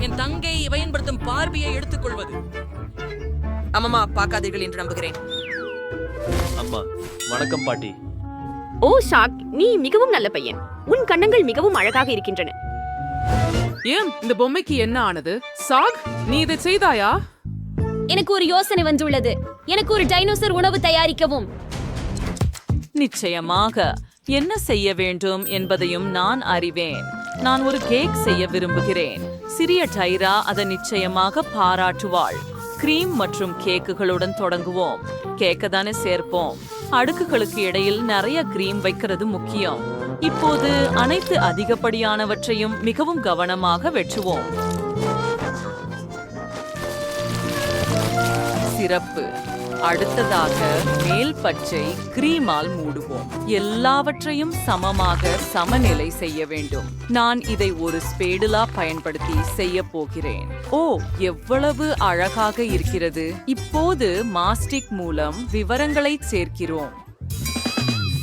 என் தங்கை பயன்படுத்தும் பார்வையை எடுத்துக்கொள்வது. அம்மா பார்க்காதீர்கள் என்று நம்புகிறேன். அம்மா வணக்கம் பாட்டி. ஓ ஷாக், நீ மிகவும் நல்ல பையன். உன் கண்ணங்கள் மிகவும் அழகாக இருக்கின்றன. ஏன் இந்த பொம்மைக்கு என்ன ஆனது? சாக், நீ இதை செய்தாயா? எனக்கு ஒரு யோசனை வந்துள்ளது. எனக்கு ஒரு டைனோசர் உணவு தயாரிக்கவும். நிச்சயமாக என்ன செய்ய வேண்டும் என்பதையும் நான் அறிவேன். நான் ஒரு கேக் செய்ய விரும்புகிறேன். சிறிய டைரா அதை நிச்சயமாக பாராட்டுவாள். கிரீம் மற்றும் கேக்குகளுடன் தொடங்குவோம். கேக்க தானே சேர்ப்போம். அடுக்குகளுக்கு இடையில் நிறைய கிரீம் வைக்கிறது முக்கியம். இப்போது அனைத்து அதிகப்படியானவற்றையும் மிகவும் கவனமாக வெட்டுவோம். சிறப்பு. அடுத்ததாக மேல் பச்சை கிரீமால் மூடுவோம். எல்லாவற்றையும் சமமாக சமநிலை செய்ய வேண்டும். நான் இதை ஒரு ஸ்பேடுலா பயன்படுத்தி செய்ய போகிறேன். ஓ, எவ்வளவு அழகாக இருக்கிறது. இப்போது மாஸ்டிக் மூலம் விவரங்களை சேர்க்கிறோம்.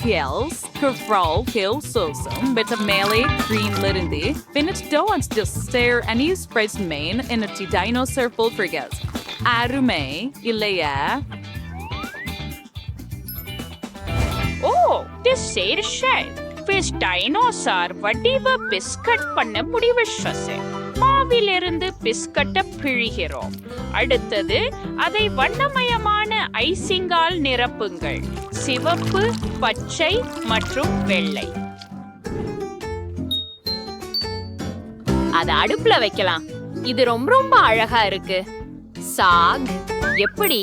Fields, Kefrol, Kill Sosum, Betamele, Green Lirindy, Finit Doans just stare and you spreads main in a dinosaur full frigas. Arume, Ilea. Oh, this said shit. Fish dinosaur வடிவ பிஸ்கட் பண்ண முடிவெஷசே. மாவிலிருந்து பிஸ்கட்டை பிழிகிறோம். அடுத்தது அதை வண்ணமயமான ஐசிங்கால் நிரப்புங்கள். சிவப்பு, பச்சை மற்றும் வெள்ளை. அத அடுப்புல வைக்கலாம். இது ரொம்ப ரொம்ப அழகா இருக்கு. சாக், எப்படி?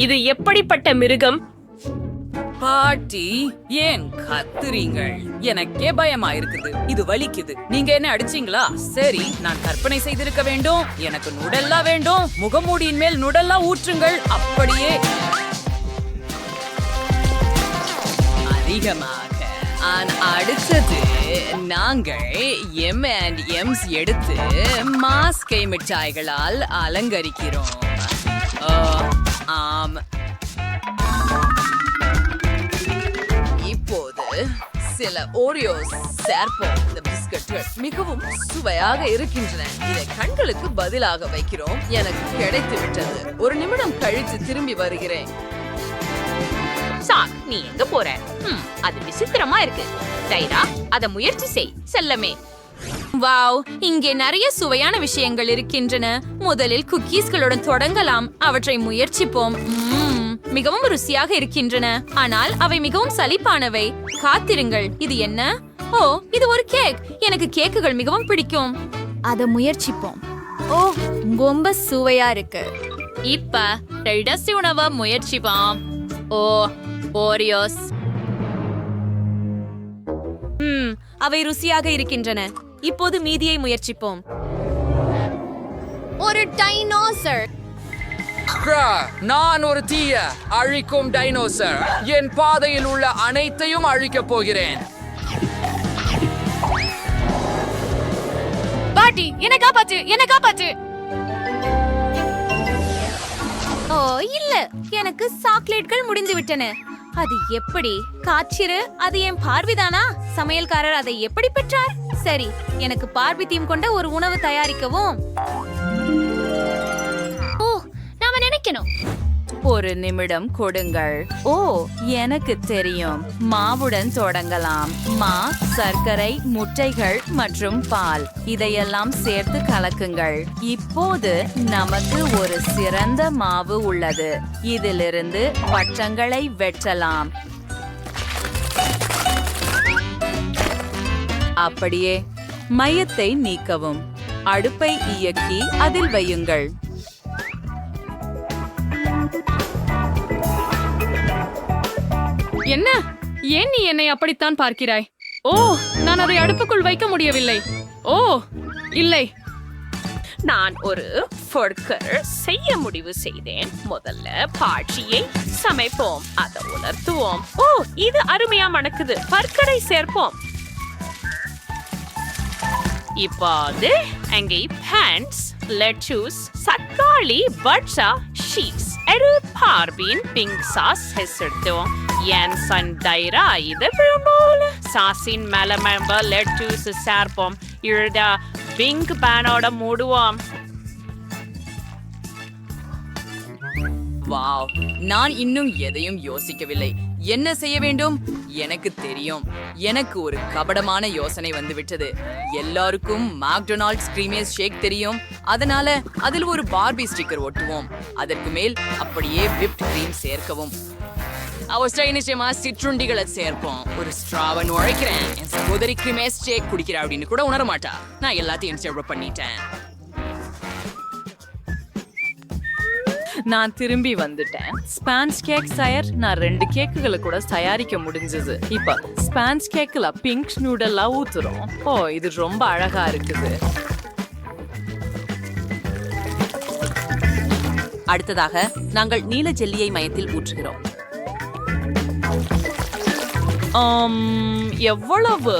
இது எப்படிப்பட்ட மிருகம்? பாட்டி, ஏன் கத்துறீங்கள்? எனக்கே பயமா இருக்குது. இது வலிக்குது. நீங்க என்ன அடிச்சீங்களா? சரி, நான் கற்பனை செய்திருக்க வேண்டும். எனக்கு நுடல்லா வேண்டும். முகமூடியின் மேல் நுடல்லா ஊற்றுங்கள். அப்படியே அதிகமாக. அடுத்தது நாங்கள் M&M's எடுத்து மாஸ்கை மிட்டாய்களால் அலங்கரிக்கிறோம். ஆம், இப்போது சில ஓரியோஸ் சேர்ப்போம். இந்த பிஸ்கட்கள் மிகவும் சுவையாக இருக்கின்றன. இதை கண்களுக்கு பதிலாக வைக்கிறோம். எனக்கு கிடைத்து விட்டது. ஒரு நிமிடம் கழித்து திரும்பி வருகிறேன். சாக், நீ எங்க போற? அது விசித்திரமா இருக்கு. டைரா, அத முயற்சி செய் செல்லமே. வாவ், இங்கே நிறைய சுவையான விஷயங்கள் இருக்கின்றன. முதலில் குக்கீஸ்களுடன் தொடங்கலாம். அவற்றை முயற்சிப்போம். மிகவும் ருசியாக இருக்கின்றன, ஆனால் அவை மிகவும் சலிப்பானவை. காத்திருங்கள், இது என்ன? ஓ, இது ஒரு கேக். எனக்கு கேக்குகள் மிகவும் பிடிக்கும். அத முயற்சிப்போம். ஓ, ரொம்ப சுவையா இருக்கு. இப்ப ரெடசி உணவை முயற்சிப்போம். ஓ, ஓரியோஸ். அவை ருசியாக இருக்கின்றன. இப்போது மீதியை முயற்சிப்போம். ஒரு டைனோசர். நான் ஒரு தீய அழிக்கும் டைனோசர். என் பாதையில் உள்ள அனைத்தையும் அழிக்கப் போகிறேன். பாட்டி, என்ன காப்பாத்து, என்ன காப்பாத்து. ஓ இல்ல, எனக்கு சாக்லேட்கள் முடிந்து விட்டன. அது எப்படி? காச்சிரு, அது என் பார்வைதானா? சமையல்காரர் அதை எப்படி பெற்றார்? சரி, எனக்கு பார்வை தீம் கொண்ட ஒரு உணவு தயாரிக்கவும். ஓ, நாம நினைக்கணும். ஒரு நிமிடம் கொடுங்கள். ஓ, எனக்கு தெரியும். மாவுடன் தொடங்கலாம். மா, சர்க்கரை, முட்டைகள் மற்றும் பால் இதையெல்லாம் சேர்த்து கலக்குங்கள். இப்போது நமக்கு ஒரு சிறந்த மாவு உள்ளது. இதிலிருந்து பட்டங்களை வெட்டலாம். அப்படியே மையத்தை நீக்கவும். அடுப்பை இயக்கி அதில் வையுங்கள். என்ன? ஏன் நீ என்னை அப்படித்தான் பார்க்கிறாய்? ஓ, நான் அதை அடுப்புக்குள் வைக்க முடியவில்லை. ஓ, இல்லை. நான் ஒரு ஃபர்கர் செய்ய முடிவு செய்தேன். முதல்ல பாட்சியை சமைப்போம். அதை உலர்த்துவோம். ஓ, இது அருமையா மணக்குது. ஃபர்கரை சேர்ப்போம். இப்போது அங்கே பேன்ஸ், லெட்டூஸ், தக்காளி, பட்சா, சீஸ், பார்பின் பிங்க் சாஸ் சேர்த்தோம். என் சண்டைரா இது விரும்பும். சாஸின் மேல லெட்டூஸ் சேர்ப்போம். இழுத பிங்க் பேனோட மூடுவோம். வாவ், நான் இன்னும் எதையும் யோசிக்கவில்லை. என்ன செய்ய வேண்டும்? எனக்கு தெரியும். எனக்கு ஒரு கபடமான யோசனை வந்துவிட்டது. எல்லாருக்கும் மேக்டொனால்ட்ஸ் கிரீமேஸ் ஷேக் தெரியும். அதனால அதில் ஒரு பார்பி ஸ்டிக்கர் ஒட்டுவோம். அதற்கு மேல் அப்படியே விப்ட் கிரீம் சேர்க்கவும். அவசர நிச்சயமா சிற்றுண்டிகளை சேர்ப்போம். ஒரு ஸ்ட்ராவை நுழைக்கிறேன். என் சகோதரி கிரீமேஸ் ஷேக் குடிக்கிறா அப்படின்னு கூட உணர மாட்டா. நான் எல்லாத்தையும் செவ்வ பண்ணிட்டேன். நான் திரும்பி வந்துட்டேன். ஸ்பான்ஸ் கேக் தயார். நான் 2 கேக்குகளை கூட தயாரிக்க முடிஞ்சது. இப்ப ஸ்பான்ஸ் கேக்ல பிங்க் நூடல்லாம் ஊத்துறோம். ஓ, இது ரொம்ப அழகா இருக்குது. அடுத்ததாக நாங்கள் நீல ஜெல்லியை மையத்தில் ஊற்றுகிறோம். எவ்வளவு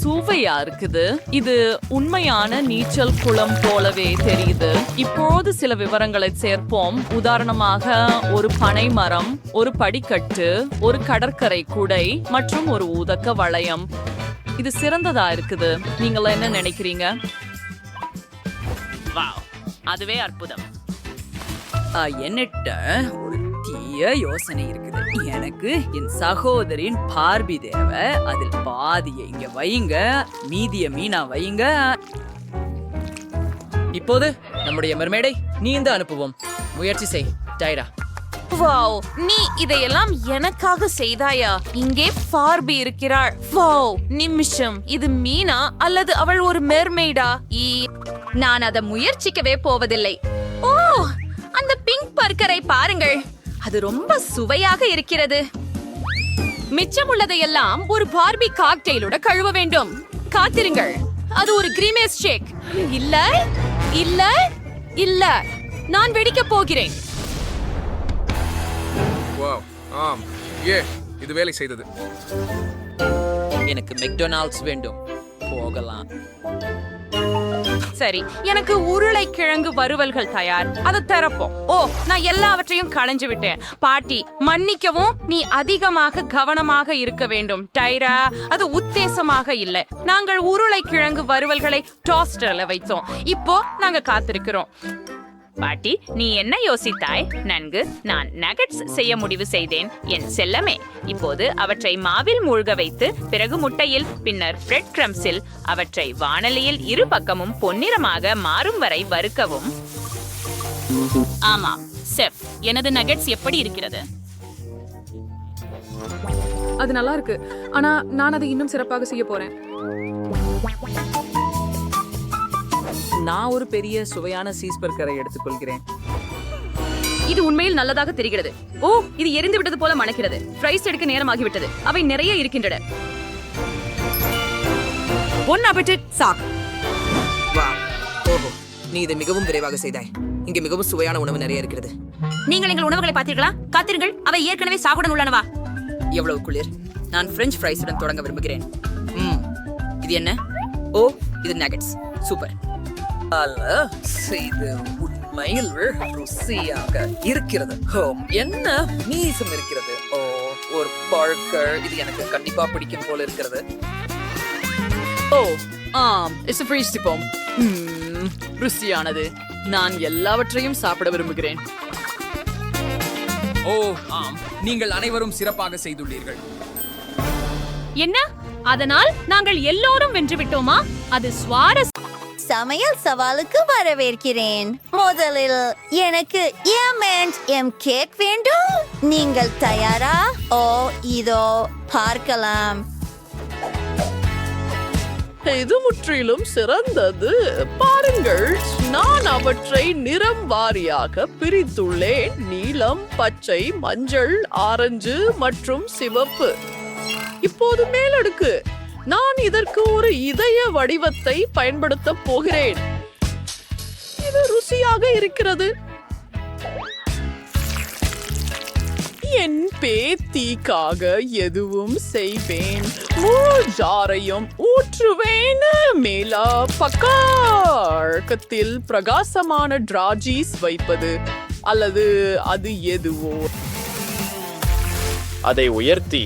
சுவையா இருக்குது. இது உண்மையான நீச்சல் குளம் போலவே தெரியுது. இப்போது சில விவரங்களை சேர்ப்போம். உதாரணமாக ஒரு பனை மரம், ஒரு படிக்கட்டு, ஒரு கடற்கரை கூடை மற்றும் ஒரு ஊதக்க வளையம். இது சிறந்ததா இருக்குது. நீங்கள என்ன நினைக்கிறீங்க? வாவ், அதுவே அற்புதம். என்னட்ட ஒரு தீய யோசனை இருக்குது. எனக்கு என் சகோதரின் பார்பி தேவை. அதில் பாதியை இங்க வைங்க, மீதிய மீனா வைங்க. இப்போது நம்முடைய மெர்மேடை நீந்து அனுப்புவோம். முயற்சி செய் டைரா. வாவ், நீ இதையெல்லாம் எனக்காக செய்தாயா? இங்கே பார்பி இருக்கிறாள். வாவ், நிமிஷம், இது மீனா அல்லது அவள் ஒரு மெர்மெய்டா? நான் அதை முயற்சிக்கவே போவதில்லை. ஓ, அந்த பிங்க் பர்கரை பாருங்கள். அது ரொம்ப சுவையாக இருக்கிறது. மிச்சமுள்ளதையெல்லாம் ஒரு பார்பி காக்டெயிலோட கழுவ வேண்டும். காத்திருங்கள், அது ஒரு கிரீமேஸ் ஷேக். இல்ல இல்ல இல்ல, நான் வெடிக்க போகிறேன். வாவ், ஆம், இது வேலை செய்தது. எனக்கு மெக்டொனால்ட்ஸ் வேண்டும். போகலாம். சரி, எனக்கு உருளைக்கிழங்கு வறுவல்கள் தயார். அதை திறப்போம். ஓ, நான் எல்லாவற்றையும் களைஞ்சு விட்டேன். பாட்டி, மன்னிக்கவும். நீ அதிகமாக கவனமாக இருக்க வேண்டும் டைரா. அது உத்தேசமாக இல்லை. நாங்கள் உருளைக்கிழங்கு வறுவல்களை டோஸ்டர்ல வைத்தோம். இப்போ நாங்க காத்திருக்கிறோம். பாட்டி, நீ என்ன யோசித்தாய்? நன்கு, நான் நகட்ஸ் செய்ய முடிவு செய்தேன் என் செல்லமே. இப்போது அவற்றை மாவில் மூழ்க வைத்து, பிறகு முட்டையில், பின்னர் பிரெட் கிரம்ஸில் அவற்றை வாணலியில் இரு பக்கமும் பொன்னிறமாக மாறும் வரை வறுக்கவும். ஆமாம் செஃப், எனது நகெட்ஸ் எப்படி இருக்கிறது? அது நல்லா இருக்கு. ஆனா நான் அதை இன்னும் சிறப்பாக செய்ய போறேன். நான் ஒரு பெரிய சுவையான சீஸ் பர்கரை எடுத்துக்கொள்கிறேன். இது உண்மையில் நல்லதாக தெரிகிறது. ஓ, இது எரிந்து விட்டது போல மணக்கிறது. ஃப்ரைஸ் எடுக்க நேரமாகிவிட்டது. அவை நிறைய இருக்கின்றன. பொன் அபெட்டிட் சாக். வாவ், ஓஹோ, நீ இதை மிகவும் விரைவாக செய்தாய். இங்கே மிகவும் சுவையான உணவு நிறைய இருக்கிறது. நீங்கள் எங்கள் உணவுகளை பார்த்தீர்களா? காத்திருங்கள், அவை ஏற்கனவே சாகுடன் உள்ளனவா? எவ்வளவு குளிர். நான் பிரெஞ்ச் ஃப்ரைஸுடன் தொடங்க விரும்புகிறேன். இது என்ன? ஓ, இது நகட்ஸ். சூப்பர். இது உண்மையில் ருசியாக இருக்கிறது. என்ன மீசம் இருக்கிறது. ஓ, ஒரு பர்கர். இது எனக்கு கண்டிப்பா பிடிக்கும் போல இருக்கிறது. ஓ, இட்ஸ் ஃப்ரீஸ்டிப்போம். ருசியானது. நான் எல்லாவற்றையும் சாப்பிட விரும்புகிறேன். ஓ ஆம், நீங்கள் அனைவரும் சிறப்பாக செய்துள்ளீர்கள். என்ன? அதனால் நாங்கள் எல்லோரும் வென்று விட்டோமா? அது சமையல் சவாலுக்கு வரவேற்கிறேன். முதலில் எனக்கு எம் கேக் வேண்டும். நீங்கள் தயாரா? ஓ, இதோ பார்க்கலாம். இது முற்றிலும் சிறந்தது. பாருங்கள், நான் அவற்றை நிறம் வாரியாக பிரித்துள்ளேன். நீலம், பச்சை, மஞ்சள், ஆரஞ்சு மற்றும் சிவப்பு. இப்போது மேலடுக்கு. நான் இதற்கு ஒரு இதய வடிவத்தை பயன்படுத்த போகிறேன். இது ருசியாக இருக்கிறது. என் பேத்திக்காக எதுவும் செய்வேன். முழு ஜாரையும் ஊற்றுவேன். மேலா பக்கத்தில் பிரகாசமான டிராஜீஸ் வைப்பது அல்லது அது எதுவோ அதை உயர்த்தி.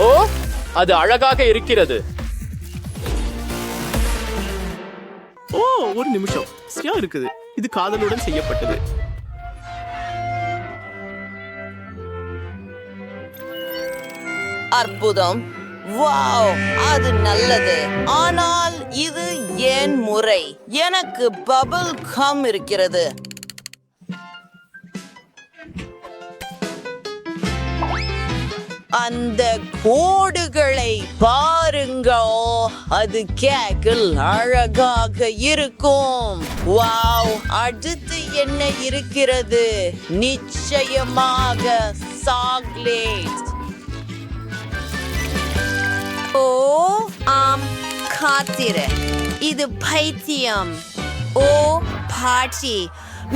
ஓ, அது அழகாக இருக்கிறது. ஓ, ஒரு நிமிஷம். சரியா இருக்குது. இது காதலுடன் செய்யப்பட்டது. அற்புதம். வாவ், அது நல்லது. ஆனால் இது ஏன் முறை? எனக்கு பபிள் கம் இருக்கிறது. அந்த கோடுகளை பாருங்கோ, அது கேக்கில் அழகாக இருக்கும். வாவ், அடுத்து என்ன இருக்கிறது? நிச்சயமாக சாக்லேட். ஓ ஆம், காத்திரு. இது பைத்தியம். ஓ பாட்டி,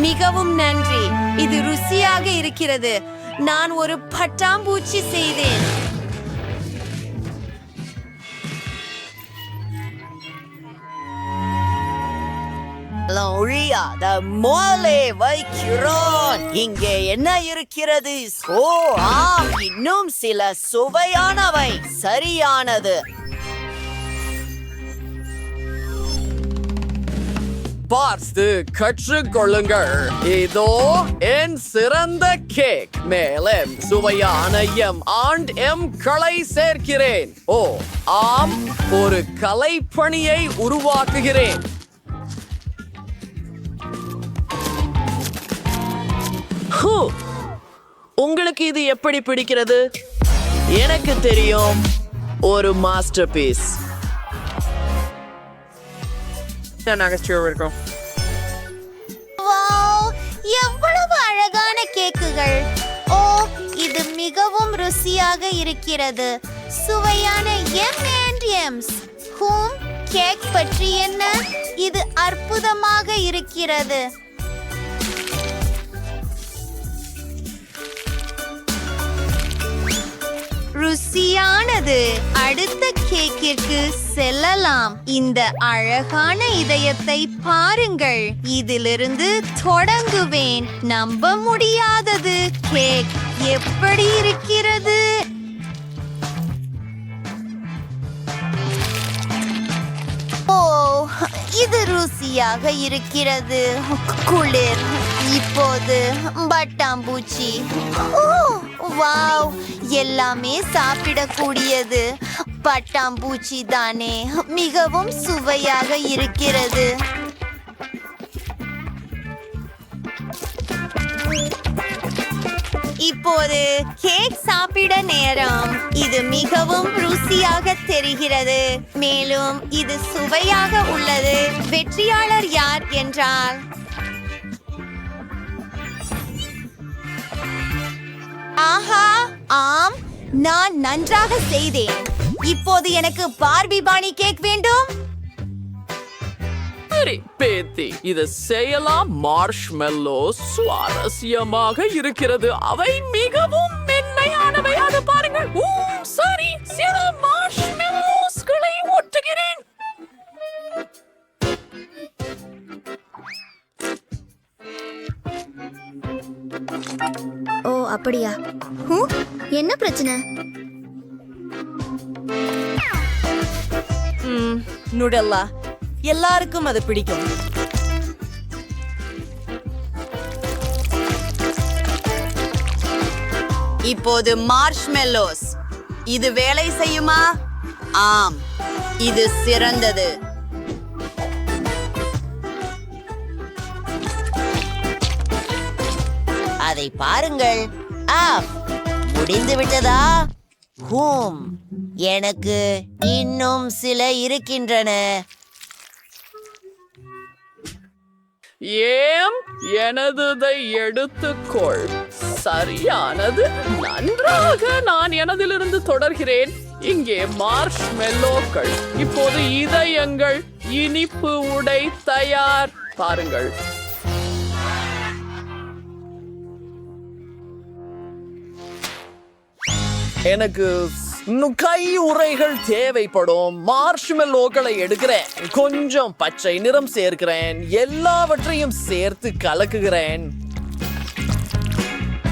மிகவும் நன்றி. இது ருசியாக இருக்கிறது. நான் ஒரு பட்டாம்பூச்சி செய்தேன். ஒழியாத மோலே வைக்கிறோம். இங்கே என்ன இருக்கிறது? ஓ ஆம், இன்னும் சில சுவையானவை. சரியானது. பார்த்து கற்றுக்கொள்ளுங்கள். இதோ என் சிறந்த கேக். மேலே சுவையான களை சேர்க்கிறேன். ஓ ஆம், ஒரு கலைப்பணியை உருவாக்குகிறேன். உங்களுக்கு இது எப்படி பிடிக்கிறது? எனக்கு தெரியும், ஒரு மாஸ்டர் பீஸ். எவ்வளவு அழகான கேக்குகள்! ஓ, இது மிகவும் ருசியாக இருக்கிறது. சுவையான M&M's. கேக் பற்றி என்ன? இது அற்புதமாக இருக்கிறது. ருசியானது. அடுத்த கேக்கிற்கு செல்லலாம். இந்த அழகான இதயத்தை பாருங்கள். இதிலிருந்து தொடங்குவேன். நம்ப முடியாதது. கேக் எப்படி இருக்கிறது? ஓ, இது ருசியாக இருக்கிறது. குளிர். இப்போது பட்டாம்பூச்சி. ஓ வாவ், எல்லாமே சாப்பிடக்கூடியது. பட்டாம்பூச்சி தானே, மிகவும் சுவையாக இருக்கிறது. இப்போது கேக் சாப்பிட நேரம். இது மிகவும் ருசியாக தெரிகிறது. மேலும் இது சுவையாக உள்ளது. வெற்றியாளர் யார் என்றால் ஆஹா, ஆம், நான் நன்றாக செய்தேன். இப்போது எனக்கு பார்பி பாணி கேக் வேண்டும். சரி பேத்தி, இதை செய்யலாம். மார்ஷ்மெல்லோ சுவாரஸ்யமாக இருக்கிறது. அவை மிகவும் மென்மையானவை. அதை பாருங்கள். சரி, சில மார்ஷ்மெல்லோஸ்களை ஒட்டுகிறேன். ஓ அப்படியா? என்ன பிரச்சனை? நுடல்லா, எல்லாருக்கும் அது பிடிக்கும். இப்போது மார்ஷ்மெல்லோஸ். இது வேலை செய்யுமா? ஆம், இது சிறந்தது. அதை பாருங்கள். முடிந்து விட்டதா? எனக்கு இன்னும் சில இருக்கின்றன. எனதுதை எடுத்துக்கொள். சரியானது. நன்றாக. நான் எனதிலிருந்து தொடர்கிறேன். இங்கே மார்ஷ்மெல்லோக்கள். இப்போது இதயங்கள். இனிப்பு உடை தயார். பாருங்கள். எனக்கு கை உரைகள் தேவைப்படும். மார்ஷ்மெல்லோக்களை எடுக்கிறேன். கொஞ்சம் பச்சை நிறம் சேர்க்கிறேன். எல்லாவற்றையும் சேர்த்து கலக்குகிறேன்.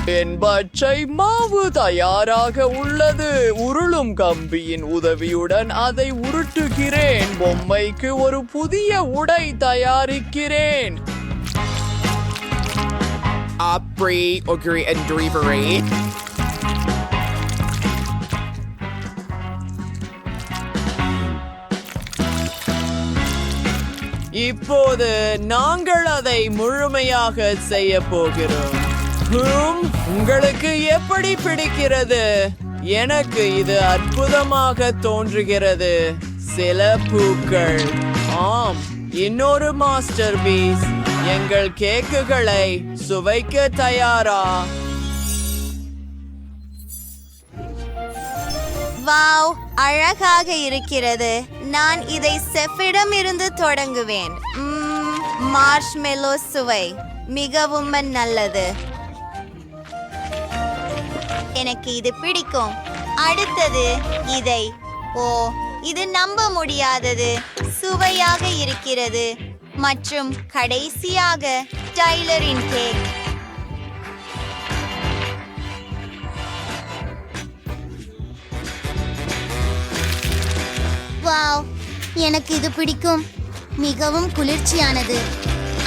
என் பச்சை மாவு தயாராக உள்ளது. உருளும் கம்பியின் உதவியுடன் அதை உருட்டுகிறேன். பொம்மைக்கு ஒரு புதிய உடை தயாரிக்கிறேன். இப்போது நாங்கள் அதை முழுமையாக செய்ய போகிறோம். உங்களுக்கு எப்படி பிடிக்கிறது? எனக்கு இது அற்புதமாக தோன்றுகிறது. சில பூக்கள். ஆம், இன்னொரு மாஸ்டர் பீஸ். எங்கள் கேக்குகளை சுவைக்க தயாரா? வாவ், அழகாக இருக்கிறது. நான் இதை செஃபிடம் இருந்து தொடங்குவேன். மார்ஷ்மெலோ சுவை மிகவும் நல்லது. எனக்கு இது பிடிக்கும். அடுத்தது இதை. ஓ, இது நம்ப முடியாதது. சுவையாக இருக்கிறது. மற்றும் கடைசியாக டைலரின் கேக். வாவ், எனக்கு இது பிடிக்கும். மிகவும் குளிர்ச்சியானது.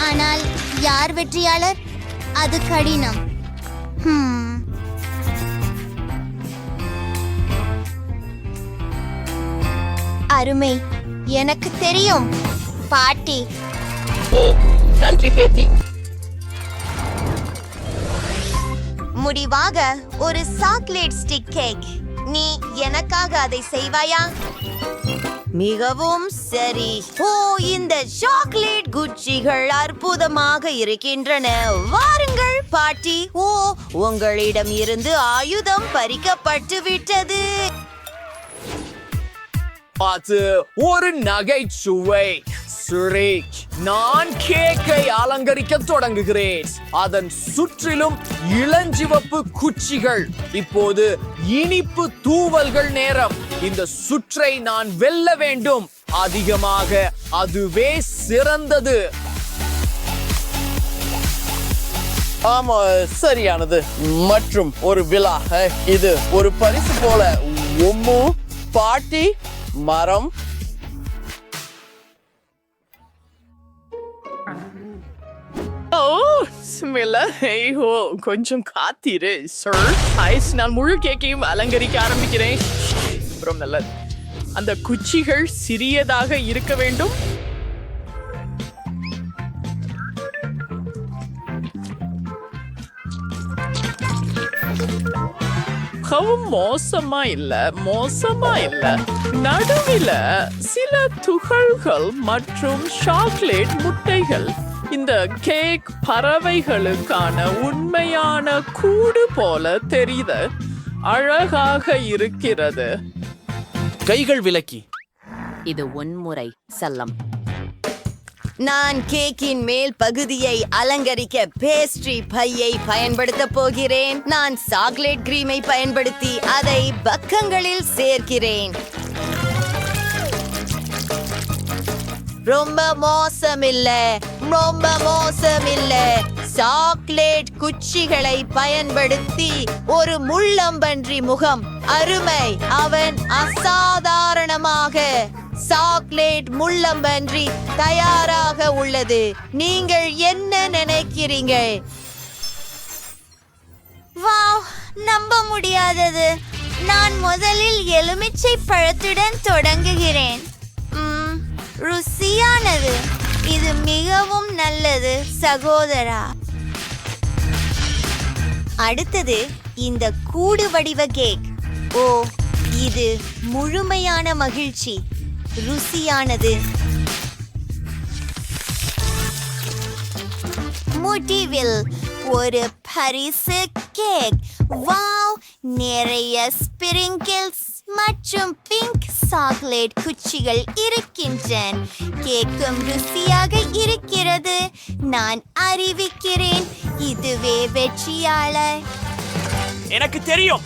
ஆனால் யார் வெற்றியாளர்? அது கடினம். அருமை, எனக்கு தெரியும். பாட்டி. நன்றி பேத்தி. முடிவாக ஒரு சாக்லேட் ஸ்டிக் கேக். நீ எனக்காக அதை செய்வாயா? மிகவும் சரி. ஓ, இந்த சாக்லேட் குச்சிகள் அற்புதமாக இருக்கின்றன. வாருங்கள் பாட்டி. ஓ, உங்களிடம் இருந்து ஆயுதம் பறிக்கப்பட்டு விட்டது. அது ஒரு நகைச்சுவை. சுரேஷ், நான் கேக்கை அலங்கரிக்க தொடங்குகிறேன். அதன் சுற்றிலும் இளஞ்சிவப்பு குச்சிகள். இப்போது இனிப்பு தூவல்கள் நேரம். இந்த சுற்றை நான் வெல்ல வேண்டும். அதிகமாக அதுவே சிறந்தது. ஆமா, சரியானது. மற்றும் ஒரு விழா. இது ஒரு பரிசு போல. உம்மு, பாட்டி, மரம். கொஞ்சம் காத்திரு சார். நான் முழு கேக்கையும் அலங்கரிக்க ஆரம்பிக்கிறேன். அப்புறம் நல்லது. அந்த குச்சிகள் சிறியதாக இருக்க வேண்டும். மோசமா இல்ல. நடுவில் சில துகள்கள் மற்றும் சாக்லேட் முட்டைகள். இந்த கேக் பறவைகளுக்கான உண்மையான கூடு போல தெரியுது. அழகாக இருக்கிறது. கைகள் விலக்கி. இது உன்முறை செல்லம். நான் கேக்கின் மேல் பகுதியை அலங்கரிக்க பேஸ்ட்ரி பையை பயன்படுத்த போகிறேன். நான் சாக்லேட் கிரீமை பயன்படுத்தி அதை பக்கங்களில் சேர்க்கிறேன். ரொம்ப மோசமில்ல. சாக்லேட் குச்சிகளை பயன்படுத்தி ஒரு முள்ளம்பன்றி முகம். அருமை. அவன் அசாதாரணமாக. சாக்லேட் முள்ளம்பன்றி தயாராக உள்ளது. நீங்கள் என்ன நினைக்கிறீங்க? வாவ், நம்ப முடியாதது. நான் முதலில் எலுமிச்சை பழத்துடன் தொடங்குகிறேன். ருசியானது. இது மிகவும் நல்லது சகோதரா. அடுத்தது இந்த கூடு வடிவ கேக். ஓ, இது முழுமையான மகிழ்ச்சி. ருசியானது. முடிவில் ஒரு பரிசு கேக். வாவ், நிறைய ஸ்பிரிங்கிள்ஸ் மற்றும் பிங்க் சாக்லேட் குச்சிகள் இருக்கின்றன. கேக்கும் ருசியாக இருக்கிறது. நான் அறிவிக்கிறேன், இதுவே வெற்றியாளர். எனக்கு தெரியும்.